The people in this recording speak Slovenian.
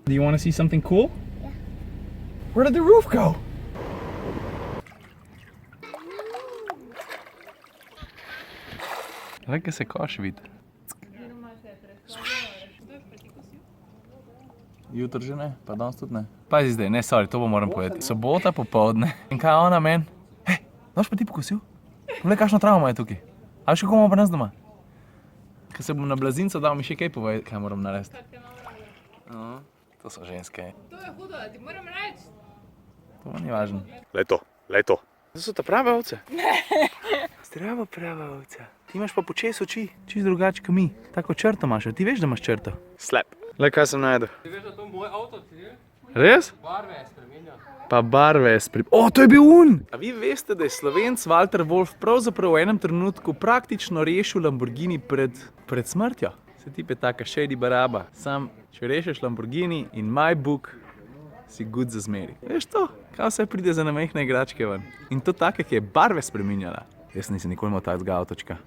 Do you want to see something cool? Yeah. Where did the roof go? Glej, se koš vidi. Jutro že ne, pa danes tudi ne. Pazi zdaj, ne, sorry, to bo moram povedati. Sobota popoldne. In kaj ona meni? Hej, daš pa ti pokosil? Poglej, kakšno travo je tukaj. A veš, kako imamo pa nas doma? Ko se bom na blazinco dal, mi še kaj povej, kaj moram narediti. To so ženske. To je hudo, ti moram reči. To ni važno. Lej to. To so ta prave ovce? Zdravo, prava ovca. Ti imaš pa počes oči, čisto drugače kot mi. Tako črto imaš, ti veš, da imaš črto? Slep. Le, kaj sem najdel? Ti veš, da to moj avto, ti? Res? Barve je spremenjal. Pa barve je O, to je bil un! A vi veste, da je Slovenc Walter Wolf pravzaprav v enem trenutku praktično rešil Lamborghini pred smrtjo? Se tip je taka shady baraba. Sam, če rešeš Lamborghini in my book, si good za zmeri. Veš to? Kaj vse pride za namehne igračke ven? In to take, ki je barve spreminjala. Jaz nisem nikoli imel takega avtočka.